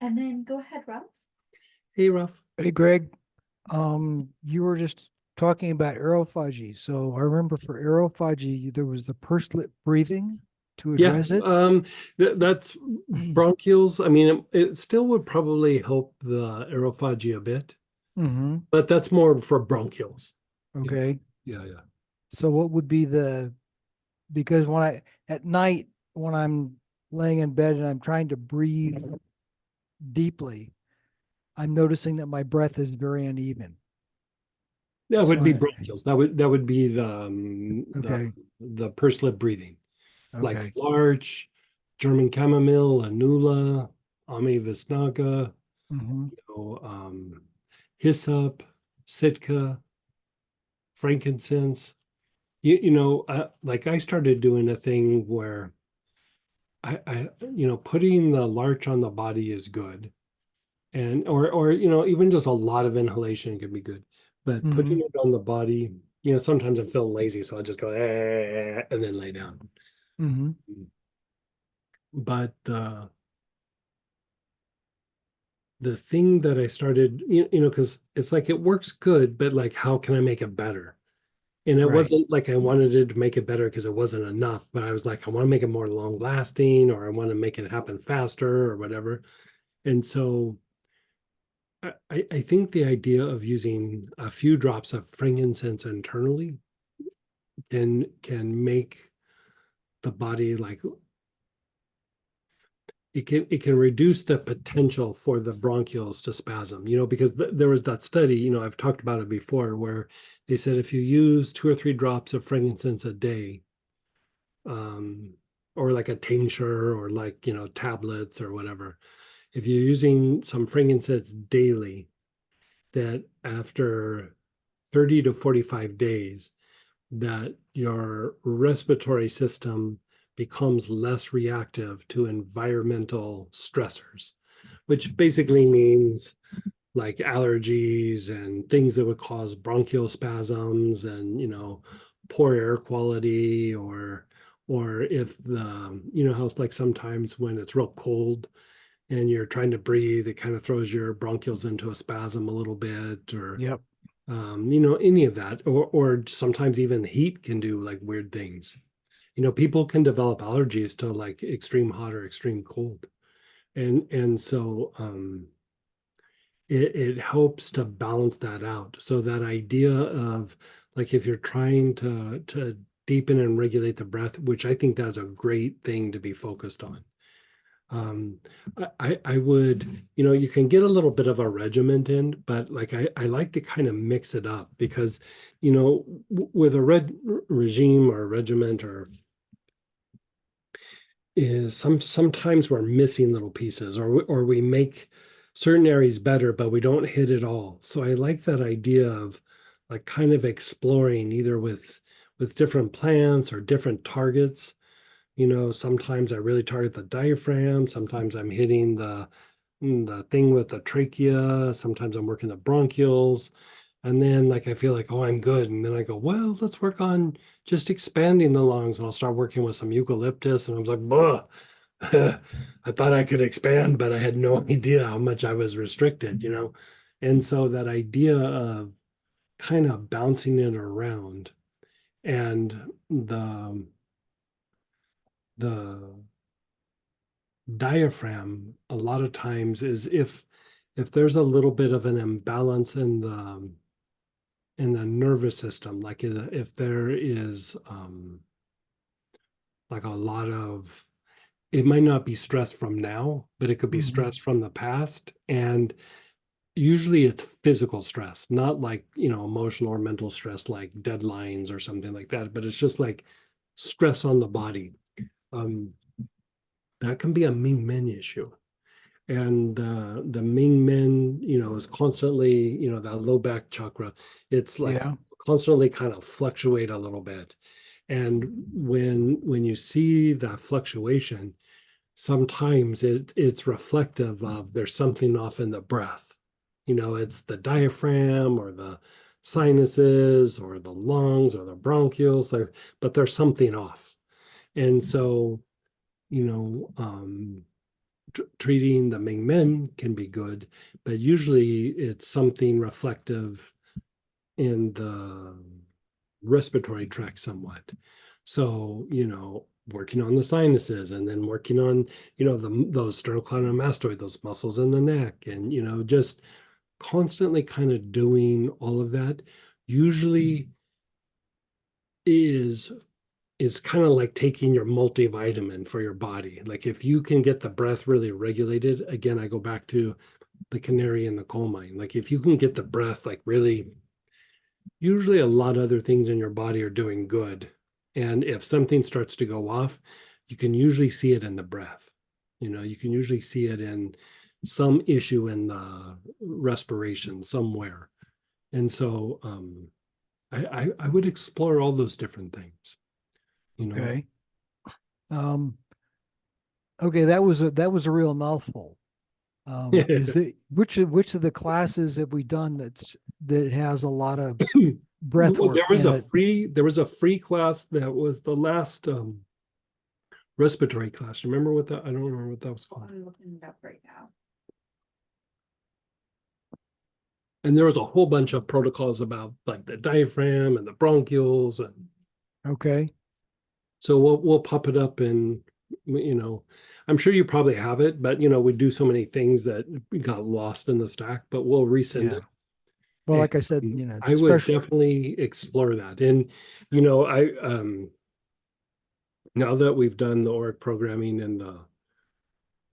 And then go ahead, Ralph. Hey, Ralph. Hey, Greg. You were just talking about aerophagy. So I remember for aerophagy, there was the pursed lip breathing to Yeah, address it. that's bronchioles. I mean, it still would probably help the aerophagy a bit, Mm-hmm. but that's more for bronchioles. Yeah, Okay. yeah. So what would be because at night, when I'm laying in bed and I'm trying to breathe deeply, I'm noticing that my breath is very uneven. That So would be bronchioles. That would be okay. the pursed lip breathing, like Okay. larch, German chamomile, anula, Ame visnaga, Mm-hmm. hyssop, sitka, frankincense. Like I started doing a thing where putting the larch on the body is good, and or even just a lot of inhalation can be good, but Mm-hmm. putting it on the body, sometimes I'm feeling lazy, so I just go and then lay down. Mm-hmm. But the thing that I started, because it's like it works good, but like how can I make it better? And it Right. wasn't like I wanted it to make it better because it wasn't enough, but I was like, I want to make it more long lasting, or I want to make it happen faster or whatever. And so I think the idea of using a few drops of frankincense internally can make the body like it can reduce the potential for the bronchioles to spasm, because there was that study, I've talked about it before, where they said if you use 2 or 3 drops of frankincense a day, um, or like a tincture or like, tablets or whatever, if you're using some frankincense daily, that after 30 to 45 days, that your respiratory system becomes less reactive to environmental stressors, which basically means like allergies and things that would cause bronchial spasms and, poor air quality, or if how it's like sometimes when it's real cold and you're trying to breathe, it kind of throws your bronchioles into a spasm a little bit, or Yep. any of that, or sometimes even heat can do like weird things. People can develop allergies to like extreme hot or extreme cold, and so it helps to balance that out. So that idea of like if you're trying to deepen and regulate the breath, which I think that's a great thing to be focused on. um I would, you can get a little bit of a regiment in, but like I like to kind of mix it up because, with a regime or regiment, or is sometimes we're missing little pieces, or we make certain areas better but we don't hit it all. So I like that idea of like kind of exploring either with different plants or different targets. Sometimes I really target the diaphragm. Sometimes I'm hitting the thing with the trachea. Sometimes I'm working the bronchioles. And then like I feel like, oh, I'm good. And then I go, well, let's work on just expanding the lungs. And I'll start working with some eucalyptus. And I was like, "Buh." I thought I could expand, but I had no idea how much I was restricted. And so that idea of kind of bouncing it around, and the diaphragm a lot of times is if there's a little bit of an imbalance in the nervous system, like if there is like a lot of, it might not be stress from now, but it could be Mm-hmm. stress from the past. And usually it's physical stress, not like, emotional or mental stress, like deadlines or something like that, but it's just like stress on the body. um that can be a Ming Men issue. And the Ming Men, is constantly, that low back chakra. It's like Yeah. constantly kind of fluctuate a little bit. And when you see that fluctuation, sometimes it's reflective of there's something off in the breath. It's the diaphragm or the sinuses or the lungs or the bronchioles, but there's something off. And so, you know, um, treating the Ming Men can be good, but usually it's something reflective in the respiratory tract somewhat. So, working on the sinuses and then working on, those sternocleidomastoid, those muscles in the neck, and, just constantly kind of doing all of that usually is kind of like taking your multivitamin for your body. Like if you can get the breath really regulated, again, I go back to the canary in the coal mine. Like if you can get the breath like really, usually a lot of other things in your body are doing good. And if something starts to go off, you can usually see it in the breath. You can usually see it in some issue in the respiration somewhere. And so I would explore all those different things. Okay. Um, okay, that was a real mouthful. Is it which of the classes have we done that has a lot of breath Well, work in it? there was a free class that was the last respiratory class. Remember what that? I don't remember what that was called. I'm looking it up right now. And there was a whole bunch of protocols about like the diaphragm and the bronchioles, and Okay. so we'll pop it up, and I'm sure you probably have it, but we do so many things that we got lost in the stack, but we'll resend Yeah. it. Well, like I And said, I would especially definitely explore that. And I now that we've done the auric programming and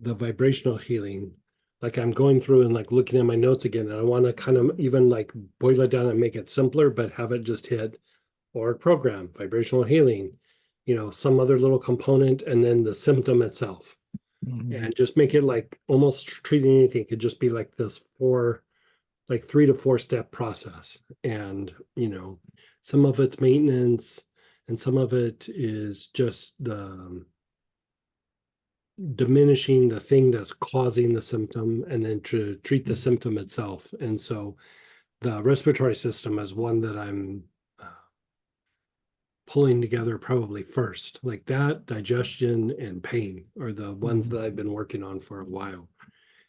the vibrational healing, like I'm going through and like looking at my notes again, and I want to kind of even like boil it down and make it simpler, but have it just hit auric program, vibrational healing, some other little component, and then the symptom itself. Mhm. And just make it like almost treating anything could just be like this 3 to 4 step process. And some of it's maintenance, and some of it is just the diminishing the thing that's causing the symptom, and then to treat the symptom itself. And so the respiratory system is one that I'm pulling together probably first. Like that, digestion and pain are the ones that I've been working on for a while.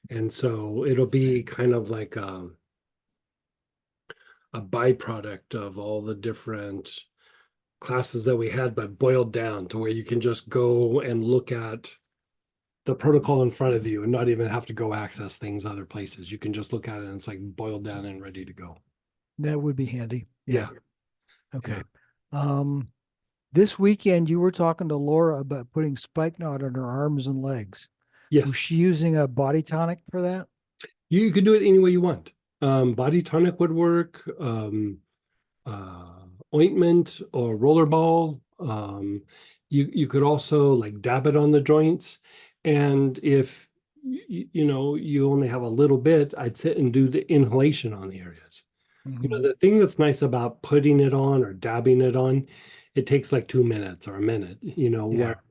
And so it'll be kind of like a byproduct of all the different classes that we had, but boiled down to where you can just go and look at the protocol in front of you and not even have to go access things other places. You can just look at it and it's like boiled down and ready to go. That would be handy. Yeah. Okay. This weekend you were talking to Laura about putting spikenard on her arms and legs. Yes. Was she using a body tonic for that? You could do it any way you want. Body tonic would work, ointment or rollerball. You could also like dab it on the joints. And if you only have a little bit, I'd sit and do the inhalation on the areas. Mhm. The thing that's nice about putting it on or dabbing it on, it takes like 2 minutes or a minute, Yeah. where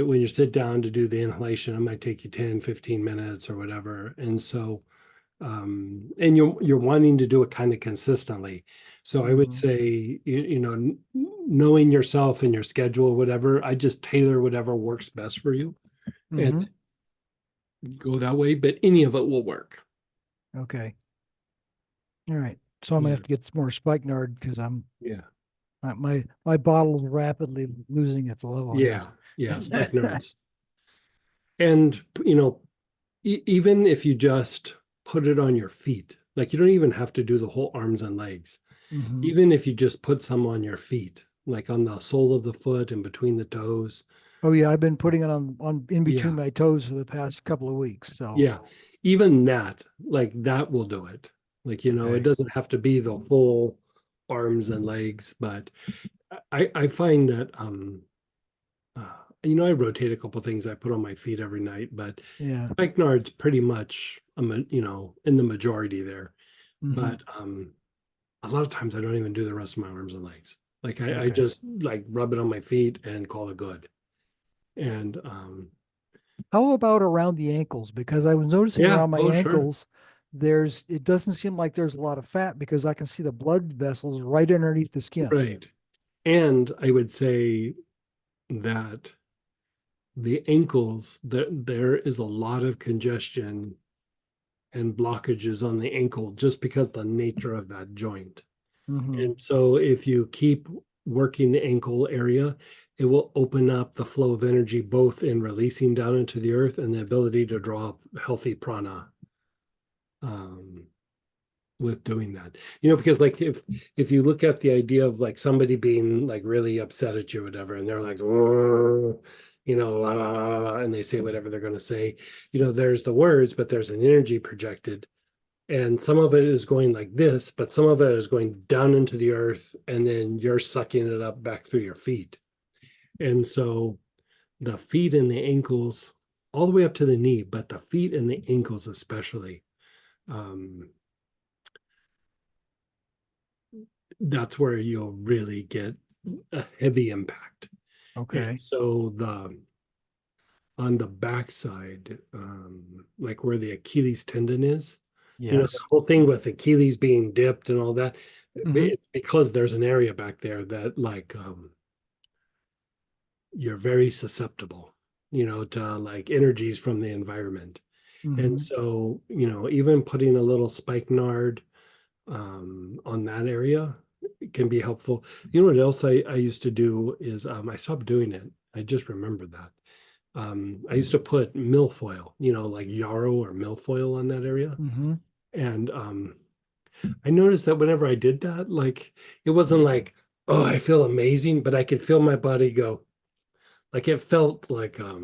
when you sit down to do the inhalation, it might take you 10, 15 minutes or whatever. And so, and you're wanting to do it kind of consistently. So I would Mhm. say, knowing yourself and your schedule, whatever, I just tailor whatever works best for you and go that way, but any of it will work. Okay. All right. So I'm gonna Yeah. have to get some more spikenard because Yeah. my bottle's rapidly losing its level here. Yeah. Spike nerds. And, even if you just put it on your feet, like you don't even have to do the whole arms and legs. Mhm. Even if you just put some on your feet, like on the sole of the foot and between the toes. Oh yeah, I've been putting it on in between Yeah. my toes for the past couple of weeks. So Yeah. Even that, like that will do it. Like, it okay. doesn't have to be the full arms and legs, but I find that I rotate a couple things I put on my feet every night, but Yeah. spikenard's pretty much in the majority there. Mhm. But a lot of times I don't even do the rest of my arms and legs. Like I Okay. just like rub it on my feet and call it good. And How about around the ankles? Because I was noticing yeah, around my oh sure. ankles, it doesn't seem like there's a lot of fat because I can see the blood vessels right underneath the skin. Right. And I would say that the ankles, there is a lot of congestion and blockages on the ankle just because the nature of that joint. Hmm. And so if you keep working the ankle area, it will open up the flow of energy both in releasing down into the earth and the ability to draw up healthy prana um, with doing that. Because like if you look at the idea of like somebody being like really upset at you, or whatever, and they're like, "Oh," la, la, la, la," and they say whatever they're going to say, there's the words, but there's an energy projected. And some of it is going like this, but some of it is going down into the earth, and then you're sucking it up back through your feet. And so the feet and the ankles, all the way up to the knee, but the feet and the ankles especially, um, that's where you'll really get a heavy impact. And Okay. so on the backside, like where the Achilles tendon is, the Yes. whole thing with Achilles being dipped and all that, Hmm. because there's an area back there that like you're very susceptible, to like energies from the environment. And Hmm. so, even putting a little spikenard on that area can be helpful. You know what else I used to do is I stopped doing it. I just remembered that. I used to put milfoil, like yarrow or milfoil on that area. Hmm. And I noticed that whenever I did that, like it wasn't like, oh, I feel amazing, but I could feel my body go. Like it felt like a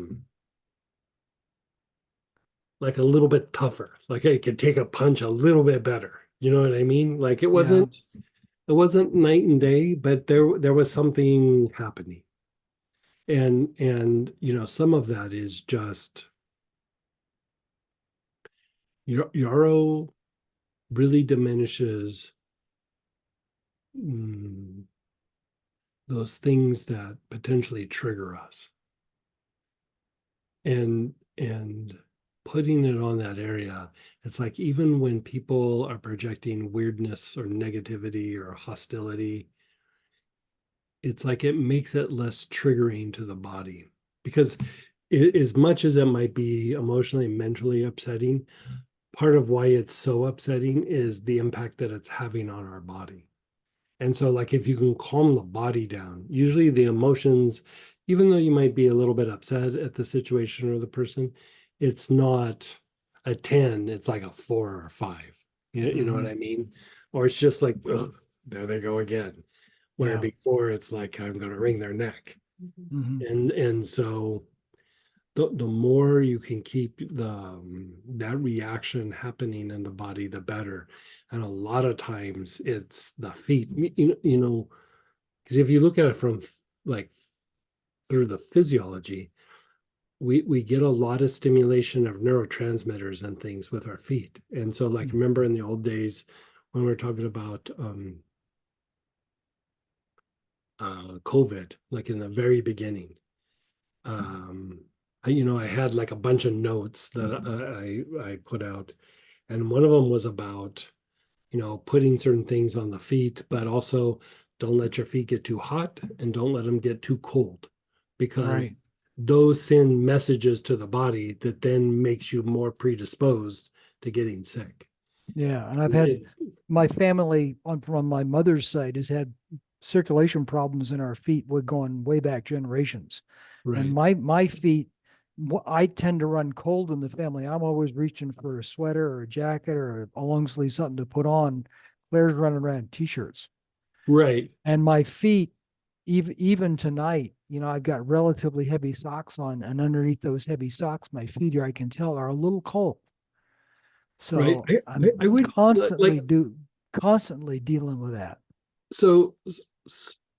little bit tougher. Like I could take a punch a little bit better. You know what I mean? Like Yeah. it wasn't night and day, but there was something happening. And some of that is just yarrow really diminishes mm, those things that potentially trigger us. And putting it on that area, it's like even when people are projecting weirdness or negativity or hostility, it's like it makes it less triggering to the body. Because as much as it might be emotionally and mentally upsetting, part of why it's so upsetting is the impact that it's having on our body. And so, like, if you can calm the body down, usually the emotions, even though you might be a little bit upset at the situation or the person, it's not a 10, it's like a 4 or 5. You know what Hmm. I mean? Or it's just like, ugh, there they go again. Where Yeah. before it's like, I'm going to wring their neck. Hmm. And so the more you can keep that reaction happening in the body, the better. And a lot of times it's the feet. Because if you look at it from like through the physiology, we get a lot of stimulation of neurotransmitters and things with our feet. And so, like, remember in the old days when we were talking about COVID, like in the very beginning, I had like a bunch of notes that I put out, and one of them was about putting certain things on the feet, but also don't let your feet get too hot and don't let them get too cold, Right. because those send messages to the body that then makes you more predisposed to getting sick. Yeah. And I've had It's my family on from my mother's side has had circulation problems in our feet. We're going way back generations. And right, my feet, I tend to run cold in the family. I'm always reaching for a sweater or a jacket or a long sleeve something to put on. Claire's running around in t-shirts. right, And my feet, even tonight, I've got relatively heavy socks on, and underneath those heavy socks, my feet are, I can tell, are a little cold. right. So I I'm would like constantly dealing with that. so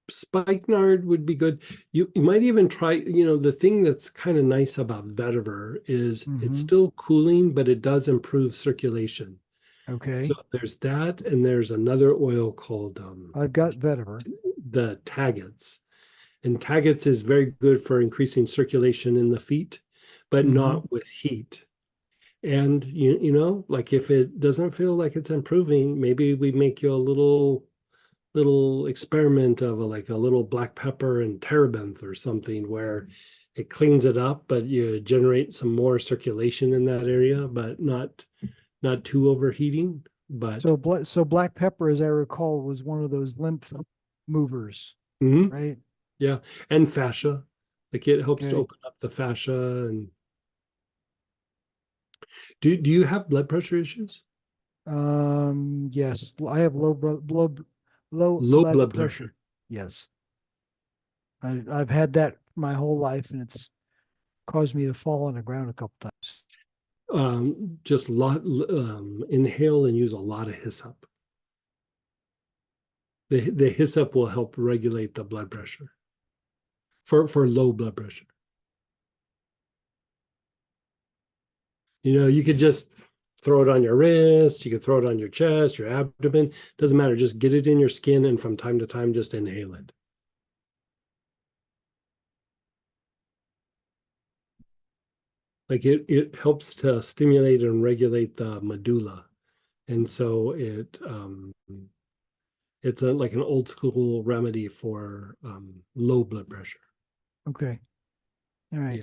spikenard would be good. You might even try, the thing that's kind of nice about vetiver is it's Hmm. still cooling, but it does improve circulation. So Okay. there's that, and there's another oil called I've got vetiver. the Taggets. And Taggets is very good for increasing circulation in the feet, but Hmm. not with heat. And like if it doesn't feel like it's improving, maybe we make you a little experiment of like a little black pepper and terebinth or something where it cleans it up, but you generate some more circulation in that area, but not too overheating. But So black pepper, as I recall, was one of those lymph movers, Mhm, right? yeah, and fascia, like it helps to Okay. open up the fascia. And do you have blood pressure issues? Yes, I have low Low blood blood pressure. pressure. Yes. I've had that my whole life, and it's caused me to fall on the ground a couple times. Just inhale and use a lot of hyssop. The hyssop will help regulate the blood pressure for low blood pressure. You could just throw it on your wrist, you could throw it on your chest, your abdomen, doesn't matter. Just get it in your skin and from time to time just inhale it. Like it helps to stimulate and regulate the medulla. And so it's like an old school remedy for low blood pressure. Okay. All right. Yeah.